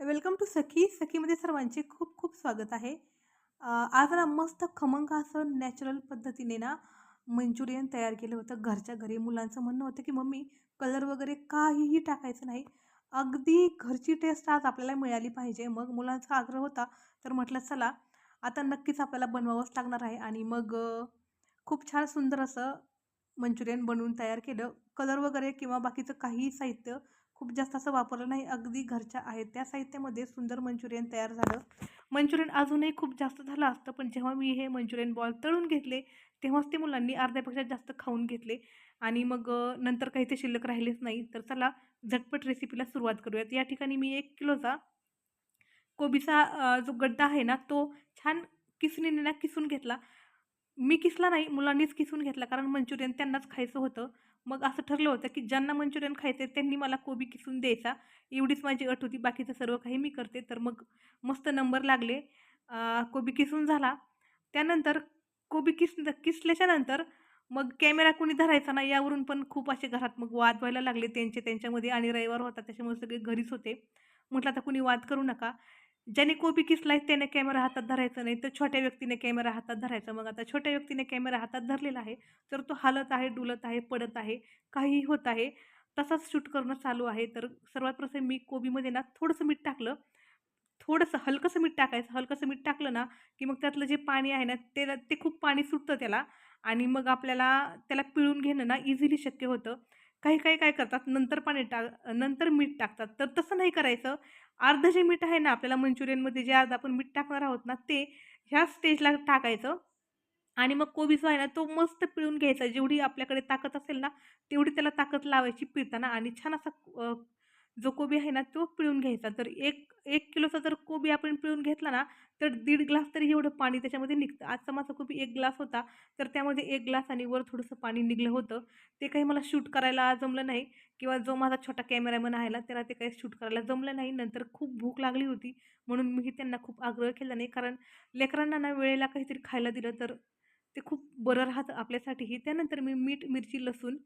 Welcome to सखीमध्ये सर्वांचे खूप खूप स्वागत आहे. आज ना मस्त खमंग असं नॅचरल पद्धतीने ना मंचुरियन तयार केलं होतं घरच्या घरी. मुलांचं म्हणणं होतं की मम्मी कलर वगैरे काहीही टाकायचं नाही, अगदी घरची टेस्ट आज आपल्याला मिळाली पाहिजे. मग मुलांचा आग्रह होता, तर म्हटलं चला आता नक्कीच आपल्याला बनवावंच लागणार आहे. आणि मग खूप छान सुंदर असं मंचुरियन बनवून तयार केलं. कलर वगैरे किंवा बाकीचं काहीही साहित्य खूप जास्त असं वापरलं नाही. अगदी घरच्या आहेत त्या साहित्यामध्ये सुंदर मंचुरियन तयार झालं. मंचुरियन अजूनही खूप जास्त झालं असतं, पण जेव्हा मी हे मंचुरियन बॉल तळून घेतले, तेव्हाच ते मुलांनी अर्ध्यापेक्षा जास्त खाऊन घेतले. आणि मग नंतर काही ते शिल्लक राहिलेच नाही. तर चला झटपट रेसिपीला सुरुवात करूयात. या ठिकाणी मी 1 किलोचा कोबीचा जो गड्डा आहे ना, तो छान किसणीने ना किसून घेतला. मी किसला नाही, मुलांनीच किसून घेतला, कारण मंचुरियन त्यांनाच खायचं होतं. मग असं ठरलं होतं, की ज्यांना मंचुरियन खायचं आहे त्यांनी मला कोबी किसून द्यायचा. एवढीच माझी अट होती. बाकीचं सर्व काही मी करते. तर मग मस्त नंबर लागले. कोबी किसून झाला. त्यानंतर कोबी किसल्याच्या नंतर मग कॅमेरा कोणी धरायचा नाही, यावरून पण खूप असे घरात मग वाद व्हायला लागले त्यांच्यामध्ये. आणि रविवार होता त्याच्यामुळे सगळे घरीच होते. म्हटलं आता कुणी वाद करू नका. ज्याने कोबी किसलाय त्याने कॅमेरा हातात धरायचा नाही, तर छोट्या व्यक्तीने कॅमेरा हातात धरायचा. मग आता छोट्या व्यक्तीने कॅमेरा हातात धरलेला आहे, तर तो हलत आहे, डुलत आहे, पडत आहे, काहीही होत आहे. तसाच शूट करणं चालू आहे. तर सर्वात प्रथम मी कोबीमध्ये ना थोडंसं मीठ टाकलं. थोडंसं हलकसं मीठ टाकायचं. हलकसं मीठ टाकलं ना, की मग त्यातलं जे पाणी आहे ना, ते खूप पाणी सुटतं त्याला. आणि मग आपल्याला त्याला पिळून घेणं ना इझिली शक्य होतं. काही-काही काय करतात, नंतर मीठ टाकतात. तर तसं नाही करायचं. अर्धं जे मीठ आहे ना, आपल्याला मंचुरियनमध्ये जे आज आपण मीठ टाकणार आहोत ना, ते ह्या स्टेजला टाकायचं. आणि मग कोबी जो आहे ना, तो मस्त पिळून घ्यायचा. जेवढी आपल्याकडे ताकद असेल ना, तेवढी त्याला ताकद लावायची पिळताना. आणि छान असा जो कोबी आहे ना, तो पिळून घ्यायचा. तर 1 किलोचा जर कोबी आपण पिळून घेतला ना, तर 1.5 ग्लास तरी एवढं पाणी त्याच्यामध्ये निघतं. आजचा माझा कोबी 1 ग्लास होता, तर त्यामध्ये 1 ग्लास आणि वर थोडंसं पाणी निघलं होतं. ते काही मला शूट करायला जमलं नाही, किंवा जो माझा छोटा कॅमेरामन आहे ना, त्याला ते काही शूट करायला जमलं नाही. नंतर खूप भूक लागली होती, म्हणून मीही त्यांना खूप आग्रह केला नाही. कारण लेकरांना ना वेळेला काहीतरी खायला दिलं तर ते खूप बरं राहतं आपल्यासाठीही. त्यानंतर मी मीठ, मिरची, लसूण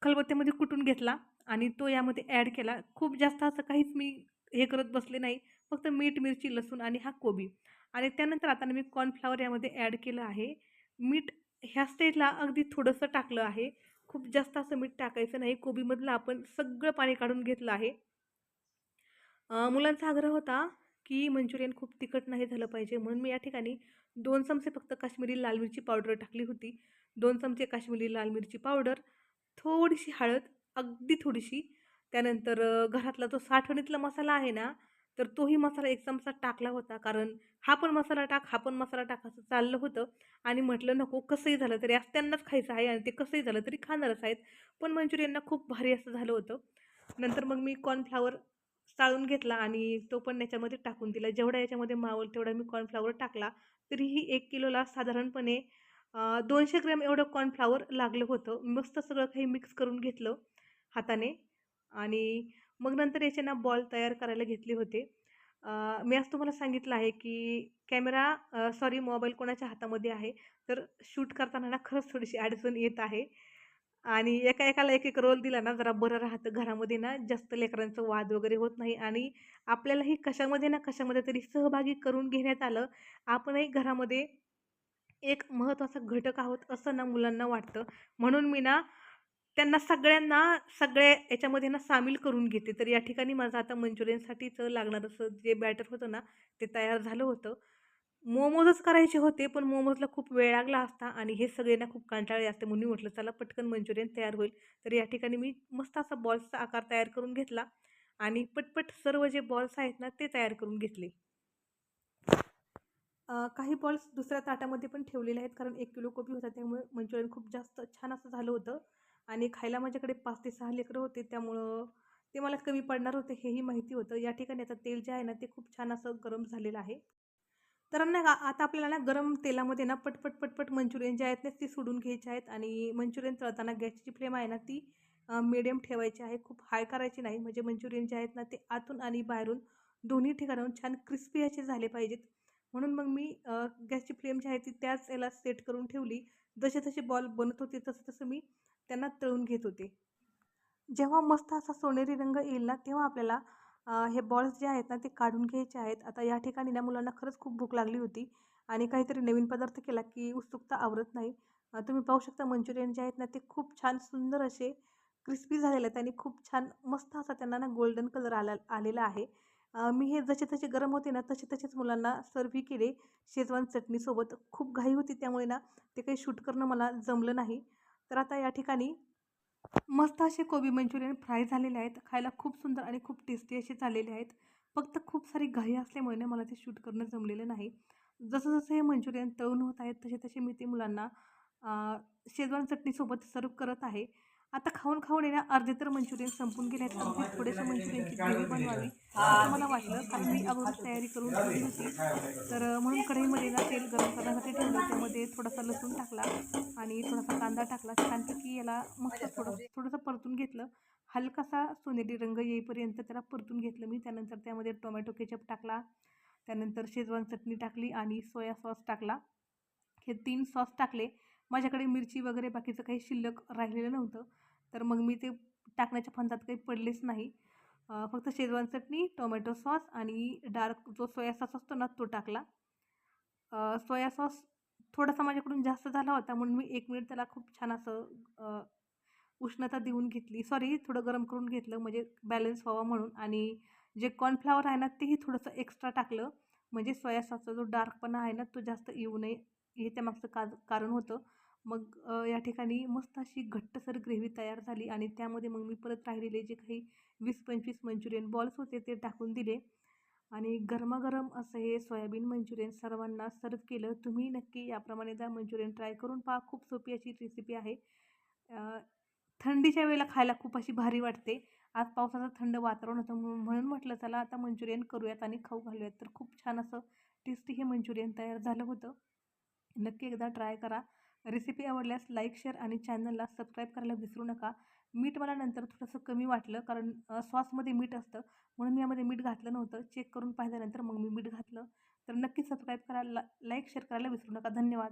खलबत्त्यामध्ये कुटून घेतला आणि तो यामध्ये ॲड केला. खूप जास्त असं काहीच मी हे करत बसले नाही. फक्त मीठ, मिरची, लसूण आणि हा कोबी. आणि त्यानंतर आता मी कॉर्नफ्लॉवर यामध्ये ॲड केलं आहे. मीठ ह्या स्टेजला अगदी थोडंसं टाकलं आहे. खूप जास्त असं मीठ टाकायचं नाही. कोबीमधलं आपण सगळं पाणी काढून घेतलं आहे. मुलांचा आग्रह होता, की मंचुरियन खूप तिखट नाही झालं पाहिजे, म्हणून मी या ठिकाणी 2 चमचे फक्त काश्मीरी लाल मिरची पावडर टाकली होती. 2 चमचे काश्मीरी लाल मिरची पावडर, थोडीशी हळद, अगदी थोडीशी. त्यानंतर घरातला जो साठवणीतला मसाला आहे ना, तर तोही मसाला 1 चमचा टाकला होता. कारण हा पण मसाला टाक, हा पण मसाला टाक असं चाललं होतं. आणि म्हटलं नको, कसंही झालं तरी आज त्यांनाच खायचं आहे आणि ते कसंही झालं तरी खाणारच आहेत. पण मंचुरियनना खूप भारी असं झालं होतं. नंतर मग मी कॉर्नफ्लॉवर चाळून घेतला आणि तो पण याच्यामध्ये टाकून दिला. जेवढा याच्यामध्ये मावेल तेवढा मी कॉर्नफ्लॉवर टाकला. तरीही 1 किलोला साधारणपणे 200 ग्रॅम एवढं कॉर्नफ्लॉवर लागलं होतं. मस्त सगळं काही मिक्स करून घेतलं हाताने. आणि मग नंतर याचे ना बॉल तयार करायला घेतले होते. मी आज तुम्हाला सांगितलं आहे, की सॉरी, मोबाईल कोणाच्या हातामध्ये आहे, तर शूट करताना ना खरंच थोडीशी अडचण येत आहे. आणि एका-एकाला एक-एक रोल दिला ना जरा बरं राहतं. घरामध्ये ना जास्त लेकरांचं वाद वगैरे होत नाही आणि आपल्यालाही कशामध्ये ना कशामध्ये तरी सहभागी करून घेण्यात आलं. आपणही घरामध्ये एक महत्त्वाचा घटक आहोत असं ना मुलांना वाटतं. म्हणून मी ना त्यांना सगळ्यांना सगळ्या याच्यामध्ये ना सामील करून घेते. तर या ठिकाणी माझं आता मंचुरियनसाठीचं लागणारं असं जे बॅटर होतं ना, ते तयार झालं होतं. मोमोजच करायचे होते, पण मोमोजला खूप वेळ लागला असता आणि हे सगळे ना खूप कंटाळले असते. म्हणून मी म्हटलं चला पटकन मंचुरियन तयार होईल. तर या ठिकाणी मी मस्त असा बॉल्सचा आकार तयार करून घेतला आणि पटपट सर्व जे बॉल्स आहेत ना, ते तयार करून घेतले. काही बॉल्स दुसऱ्या ताटामध्ये पण ठेवलेले आहेत, कारण 1 किलो कोबी होता, त्यामुळे मंचुरियन खूप जास्त छान असं झालं होतं. आणि खायला माझ्याकडे 5 ते 6 लेकरं होते, त्यामुळं ते मला कमी पडणार होते हेही माहिती होतं. या ठिकाणी आता तेल जे आहे ना, ते खूप छान असं गरम झालेलं आहे. तर ना आता आपल्याला ना गरम तेलामध्ये ना पटपट पटपट मंचुरियन जे आहेत ना, ती सोडून घ्यायची आहेत. आणि मंचुरियन तळताना गॅसची फ्लेम आहे ना, ती मीडियम ठेवायची आहे. खूप हाय करायची नाही, म्हणजे मंचुरियन जे आहेत ना, ते आतून आणि बाहेरून दोन्ही ठिकाणाहून छान क्रिस्पी असे झाले पाहिजेत. म्हणून मग मी गॅसची फ्लेम जी आहे ती त्याच याला सेट करून ठेवली. जसे जसे बॉल बनत होते तसं तसं मी त्यांना तळून घेत होते. जेव्हा मस्त असा सोनेरी रंग येईल ना, तेव्हा आपल्याला हे बॉल्स जे आहेत ना ते काढून घ्यायचे आहेत. आता या ठिकाणी ना मुलांना खरंच खूप भूक लागली होती आणि काहीतरी नवीन पदार्थ केला की उत्सुकता आवरत नाही. तुम्ही पाहू शकता मंचुरियन जे आहेत ना ते खूप छान सुंदर असे क्रिस्पी झालेले आहेत आणि खूप छान मस्त असा त्यांना ना गोल्डन कलर आलेला आहे. मी हे जसे तसे गरम होते ना तसे तसेच मुलांना सर्व्ह केले शेजवान चटणीसोबत. खूप घाई होती त्यामुळे ना ते काही शूट करणं मला जमलं नाही. तर आता या ठिकाणी मस्त असे कोबी मंचुरियन फ्राय झालेले आहेत. खायला खूप सुंदर आणि खूप टेस्टी असे झालेले आहेत. फक्त खूप सारी घाई असल्यामुळे ना मला ते शूट करणं जमलेलं नाही. जसं-जसं हे मंचुरियन तळून होत आहेत, तसे-तसे मी ते मुलांना शेजवान चटणीसोबत सर्व्ह करत आहे. आता खाऊन-खाऊन आहे ना अर्धे तर मंचुरियन संपून गेले आहेत. अगदी थोडेसे मंचुरियनची ग्रेव्ही बनवावी असं मला वाटलं, कारण मी अगोदरच तयारी करून ठेवली होती. तर म्हणून कढईमध्ये ना तेल गरम करण्यासाठी ठेवलं. त्यामध्ये थोडासा लसूण टाकला आणि थोडासा कांदा टाकला. छानपैकी याला मस्त थोडंसं परतून घेतलं. हलकासा सोनेरी रंग येईपर्यंत त्याला परतून घेतलं मी. त्यानंतर त्यामध्ये टोमॅटो केचप टाकला. त्यानंतर शेजवान चटणी टाकली आणि सोया सॉस टाकला. हे 3 सॉस टाकले. माझ्याकडे मिरची वगैरे बाकीचं काही शिल्लक राहिलेलं नव्हतं. तर मग मी ते टाकण्याच्या फंदात काही पडलेच नाही. फक्त शेजवान चटणी, टोमॅटो सॉस आणि डार्क जो सोया सॉस असतो ना तो टाकला. सोया सॉस थोडासा माझ्याकडून जास्त झाला होता म्हणून मी 1 मिनिट त्याला खूप छान असं उष्णता देऊन घेतली. सॉरी, थोडं गरम करून घेतलं म्हणजे बॅलन्स व्हावं म्हणून. आणि जे कॉर्नफ्लॉवर आहे ना तेही थोडंसं एक्स्ट्रा टाकलं. म्हणजे सोया सॉसचा जो डार्कपणा आहे ना तो जास्त येऊ नये, हे त्यामागचं कारण होतं. मग या ठिकाणी मस्त अशी घट्टसर ग्रेव्ही तयार झाली आणि त्यामध्ये मग मी परत राहिलेले जे काही 20-25 मंचुरियन बॉल्स होते ते टाकून दिले आणि गरमागरम असं हे सोयाबीन मंचुरियन सर्वांना सर्व्ह केलं. तुम्ही नक्की याप्रमाणे एकदा मंचुरियन ट्राय करून पहा. खूप सोपी अशी रेसिपी आहे. थंडीच्या वेळेला खायला खूप अशी भारी वाटते. आज पावसाचं थंड वातावरण होतं म्हणून म्हटलं चला आता मंचुरियन करूयात आणि खाऊ घालूयात. तर खूप छान असं टेस्टी हे मंचुरियन तयार झालं होतं. नक्की एकदा ट्राय करा. रेसिपी आवडल्यास लाईक, शेअर आणि चॅनलला सबस्क्राईब करायला विसरू नका. मीठ मला नंतर थोडंसं कमी वाटलं, कारण सॉसमध्ये मीठ असतं म्हणून मी यामध्ये मीठ घातलं नव्हतं. चेक करून पाहिल्यानंतर मग मी मीठ घातलं. तर नक्की सबस्क्राईब करायला, लाईक, शेअर करायला विसरू नका. धन्यवाद.